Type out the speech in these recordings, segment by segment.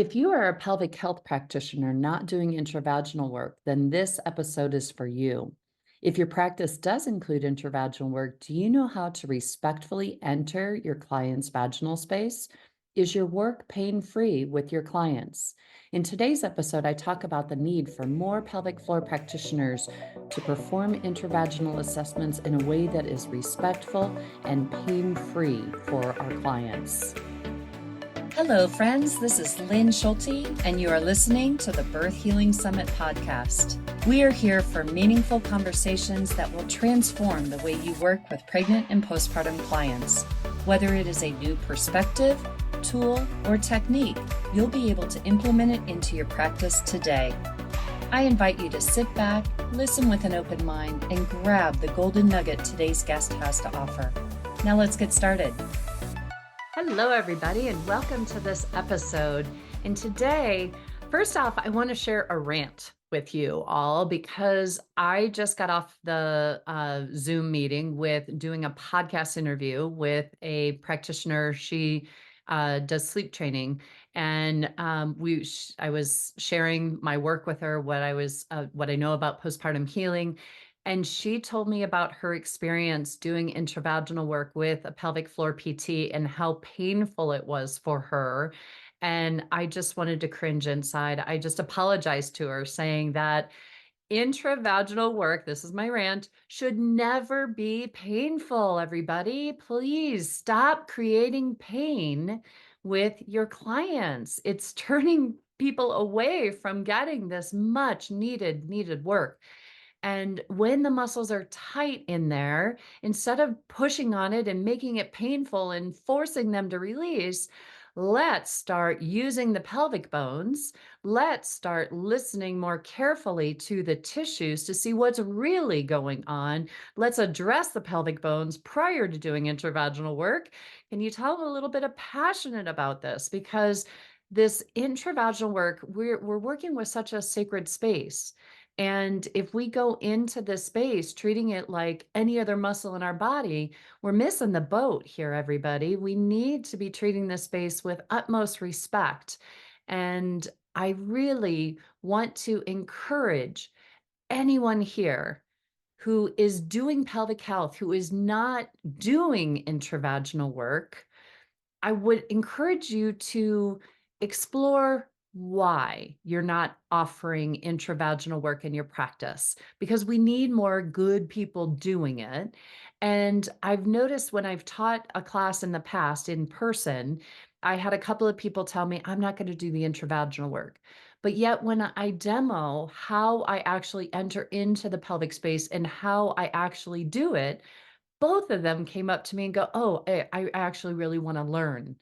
If you are a pelvic health practitioner not doing intravaginal work, then this episode is for you. If your practice does include intravaginal work, do you know how to respectfully enter your client's vaginal space? Is your work pain-free with your clients? In today's episode, I talk about the need for more pelvic floor practitioners to perform intravaginal assessments in a way that is respectful and pain-free for our clients. Hello, friends. This is Lynn Schulte, and you are listening to the Birth Healing Summit podcast. We are here for meaningful conversations that will transform the way you work with pregnant and postpartum clients. Whether it is a new perspective, tool, or technique, you'll be able to implement it into your practice today. I invite you to sit back, listen with an open mind, and grab the golden nugget today's guest has to offer. Now let's get started. Hello, everybody, and welcome to this episode. And today, first off, I want to share a rant with you all because I just got off the Zoom meeting with doing a podcast interview with a practitioner. She does sleep training, and I was sharing my work with her, what I know about postpartum healing. And she told me about her experience doing intravaginal work with a pelvic floor PT and how painful it was for her. And I just wanted to cringe inside. I just apologized to her, saying that intravaginal work, this is my rant, should never be painful, everybody. Please stop creating pain with your clients. It's turning people away from getting this much needed work. And when the muscles are tight in there, instead of pushing on it and making it painful and forcing them to release, let's start using the pelvic bones. Let's start listening more carefully to the tissues to see what's really going on. Let's address the pelvic bones prior to doing intravaginal work. Can you tell I'm a little bit of passionate about this? Because this intravaginal work, we're working with such a sacred space. And if we go into this space treating it like any other muscle in our body, we're missing the boat here, everybody. We need to be treating this space with utmost respect. And I really want to encourage anyone here who is doing pelvic health, who is not doing intravaginal work. I would encourage you to explore why you're not offering intravaginal work in your practice, because we need more good people doing it. And I've noticed when I've taught a class in the past in person, I had a couple of people tell me, I'm not going to do the intravaginal work. But yet, when I demo how I actually enter into the pelvic space and how I actually do it, both of them came up to me and go, "Oh, I actually really wanna learn."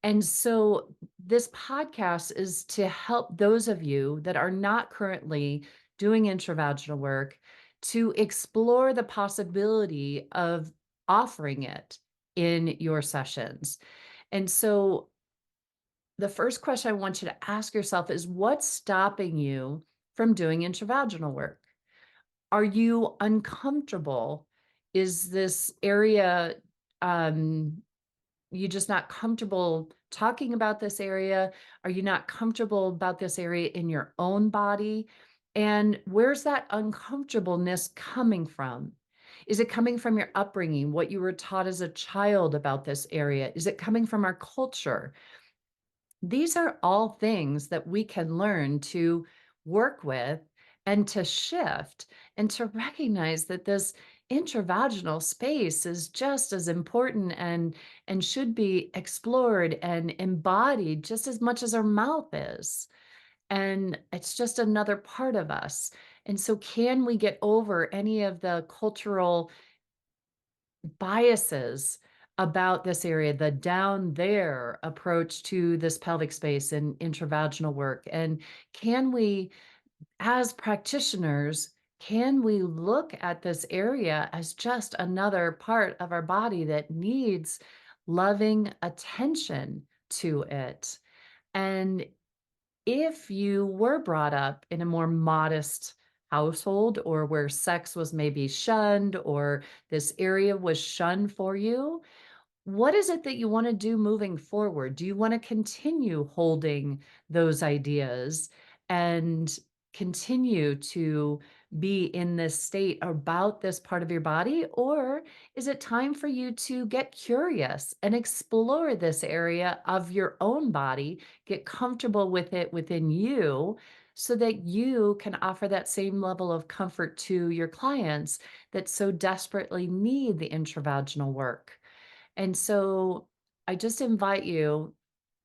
And so this podcast is to help those of you that are not currently doing intravaginal work to explore the possibility of offering it in your sessions. And so the first question I want you to ask yourself is, what's stopping you from doing intravaginal work? Are you uncomfortable? Is this area, um, you just not comfortable talking about this area? Are you not comfortable about this area in your own body? And where's that uncomfortableness coming from? Is it coming from your upbringing, what you were taught as a child about this area? Is it coming from our culture? These are all things that we can learn to work with and to shift and to recognize that this intravaginal space is just as important and should be explored and embodied just as much as our mouth is. And it's just another part of us. And so can we get over any of the cultural biases about this area, the down there approach to this pelvic space and intravaginal work? And can we, as practitioners, can we look at this area as just another part of our body that needs loving attention to it? And if you were brought up in a more modest household, or where sex was maybe shunned, or this area was shunned for you, what is it that you want to do moving forward? Do you want to continue holding those ideas and continue to be in this state about this part of your body? Or is it time for you to get curious and explore this area of your own body, get comfortable with it within you, so that you can offer that same level of comfort to your clients that so desperately need the intravaginal work? And so I just invite you,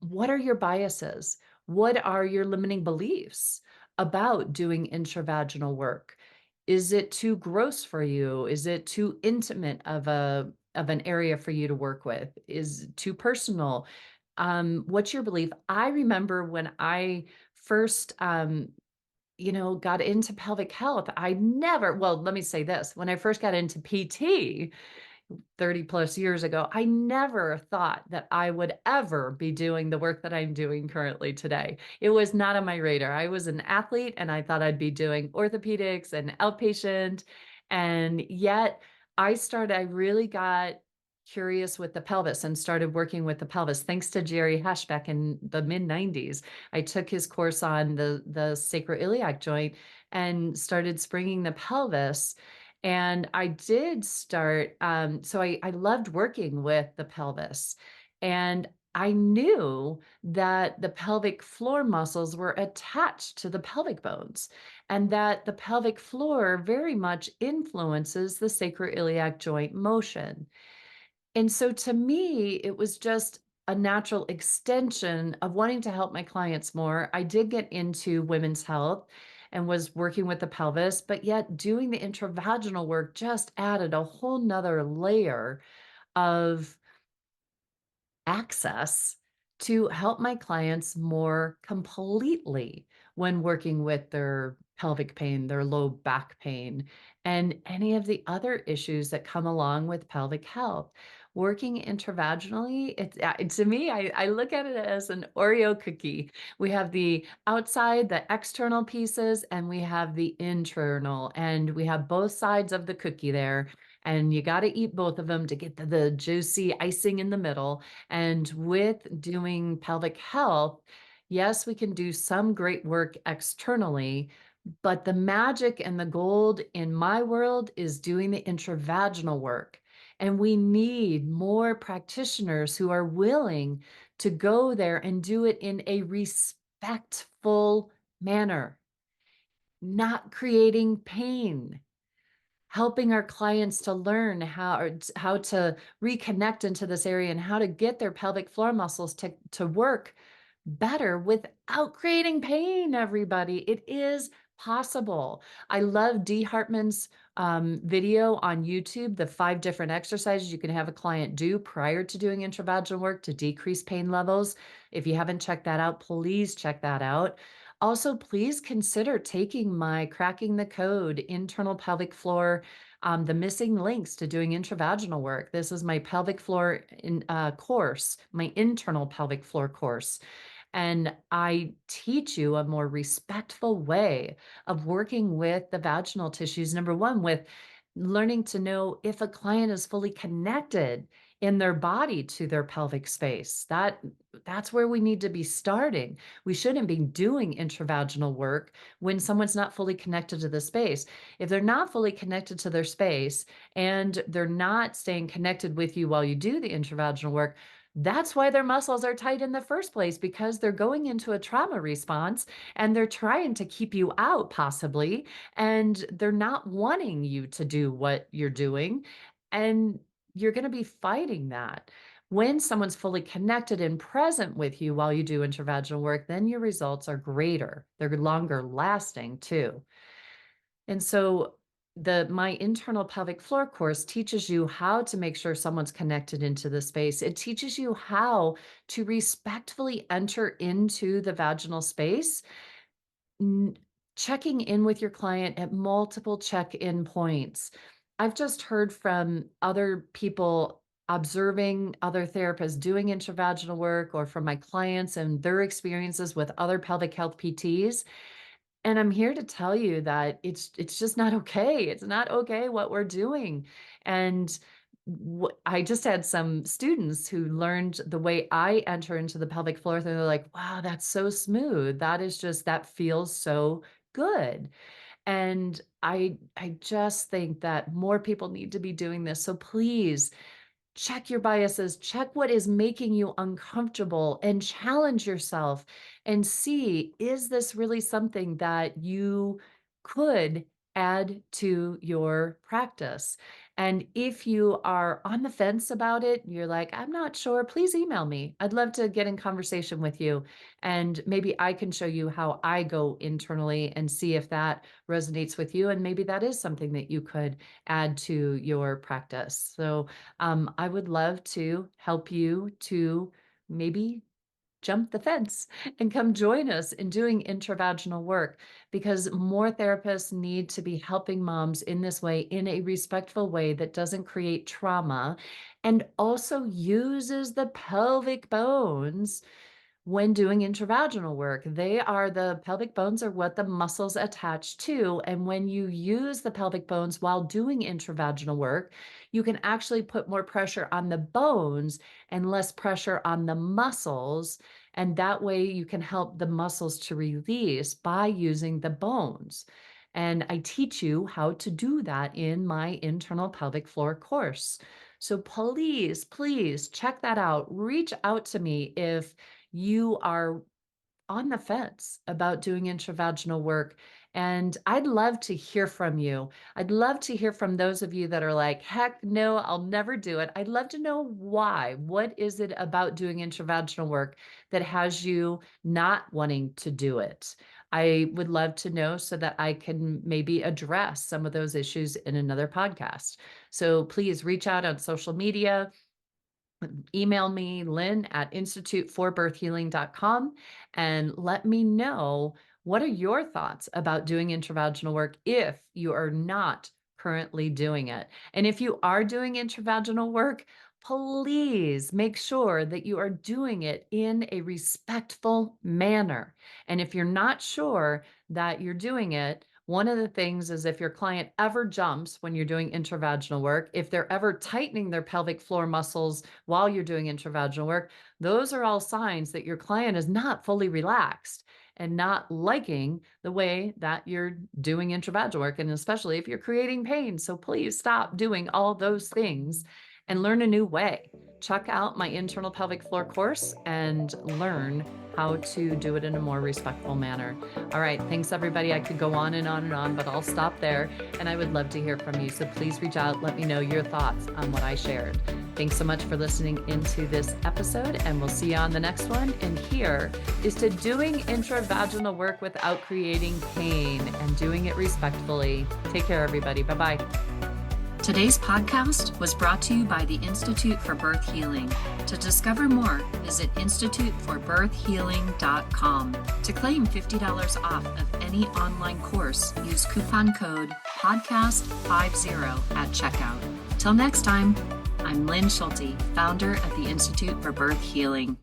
what are your biases? What are your limiting beliefs about doing intravaginal work? Is it too gross for you? Is it too intimate of an area for you to work with? Is it too personal? What's your belief? I remember when I first got into pelvic health, I never, well, let me say this. When I first got into PT, 30 plus years ago, I never thought that I would ever be doing the work that I'm doing currently today. It was not on my radar. I was an athlete and I thought I'd be doing orthopedics and outpatient. And yet I really got curious with the pelvis and started working with the pelvis thanks to Jerry Hesh back in the mid 90s. I took his course on the sacroiliac joint and started springing the pelvis, and I did start, so I loved working with the pelvis. And I knew that the pelvic floor muscles were attached to the pelvic bones, and that the pelvic floor very much influences the sacroiliac joint motion. And so to me, it was just a natural extension of wanting to help my clients more. I did get into women's health and was working with the pelvis, but yet doing the intravaginal work just added a whole nother layer of access to help my clients more completely when working with their pelvic pain, their low back pain, and any of the other issues that come along with pelvic health. Working intravaginally, to me, I look at it as an Oreo cookie. We have the outside, the external pieces, and we have the internal, and we have both sides of the cookie there. And you got to eat both of them to get the juicy icing in the middle. And with doing pelvic health, yes, we can do some great work externally, but the magic and the gold in my world is doing the intravaginal work. And we need more practitioners who are willing to go there and do it in a respectful manner, not creating pain, helping our clients to learn how to reconnect into this area and how to get their pelvic floor muscles to work better without creating pain, everybody. It is possible. I love Dee Hartman's video on YouTube, the 5 different exercises you can have a client do prior to doing intravaginal work to decrease pain levels. If you haven't checked that out, please check that out. Also, please consider taking my Cracking the Code Internal Pelvic Floor, the missing links to doing intravaginal work. This is my pelvic floor course, my internal pelvic floor course. And I teach you a more respectful way of working with the vaginal tissues. Number one, with learning to know if a client is fully connected in their body to their pelvic space. That's where we need to be starting. We shouldn't be doing intravaginal work when someone's not fully connected to the space. If they're not fully connected to their space and they're not staying connected with you while you do the intravaginal work, that's why their muscles are tight in the first place, because they're going into a trauma response and they're trying to keep you out, possibly, and they're not wanting you to do what you're doing. And you're going to be fighting that. When someone's fully connected and present with you while you do intravaginal work, then your results are greater. They're longer lasting too. And so my internal pelvic floor course teaches you how to make sure someone's connected into the space. It teaches you how to respectfully enter into the vaginal space, n- checking in with your client at multiple check-in points. I've just heard from other people observing other therapists doing intravaginal work, or from my clients and their experiences with other pelvic health PTs. And I'm here to tell you that it's just not okay. It's not okay what we're doing. And I just had some students who learned the way I enter into the pelvic floor, and they're like, "Wow, that's so smooth. That feels so good." And I just think that more people need to be doing this. So please check your biases, check what is making you uncomfortable, and challenge yourself and see, is this really something that you could add to your practice? And if you are on the fence about it, you're like, I'm not sure, please email me. I'd love to get in conversation with you. And maybe I can show you how I go internally and see if that resonates with you. And maybe that is something that you could add to your practice. So I would love to help you to maybe jump the fence and come join us in doing intravaginal work, because more therapists need to be helping moms in this way, in a respectful way that doesn't create trauma and also uses the pelvic bones when doing intravaginal work. The pelvic bones are what the muscles attach to. And when you use the pelvic bones while doing intravaginal work, you can actually put more pressure on the bones and less pressure on the muscles. And that way you can help the muscles to release by using the bones. And I teach you how to do that in my internal pelvic floor course. So please, please check that out. Reach out to me if you are on the fence about doing intravaginal work. And I'd love to hear from you. I'd love to hear from those of you that are like, heck no, I'll never do it. I'd love to know why. What is it about doing intravaginal work that has you not wanting to do it? I would love to know so that I can maybe address some of those issues in another podcast. So please reach out on social media. Email me, Lynn at instituteforbirthhealing.com, and let me know, what are your thoughts about doing intravaginal work if you are not currently doing it? And if you are doing intravaginal work, please make sure that you are doing it in a respectful manner. And if you're not sure that you're doing it, one of the things is, if your client ever jumps when you're doing intravaginal work, if they're ever tightening their pelvic floor muscles while you're doing intravaginal work, those are all signs that your client is not fully relaxed and not liking the way that you're doing intravaginal work, and especially if you're creating pain. So please stop doing all those things and learn a new way. Check out my internal pelvic floor course and learn how to do it in a more respectful manner. All right, thanks everybody. I could go on and on and on, but I'll stop there. And I would love to hear from you. So please reach out, let me know your thoughts on what I shared. Thanks so much for listening into this episode, and we'll see you on the next one. And here is to doing intravaginal work without creating pain and doing it respectfully. Take care, everybody. Bye-bye. Today's podcast was brought to you by the Institute for Birth Healing. To discover more, visit instituteforbirthhealing.com. To claim $50 off of any online course, use coupon code PODCAST50 at checkout. Till next time, I'm Lynn Schulte, founder of the Institute for Birth Healing.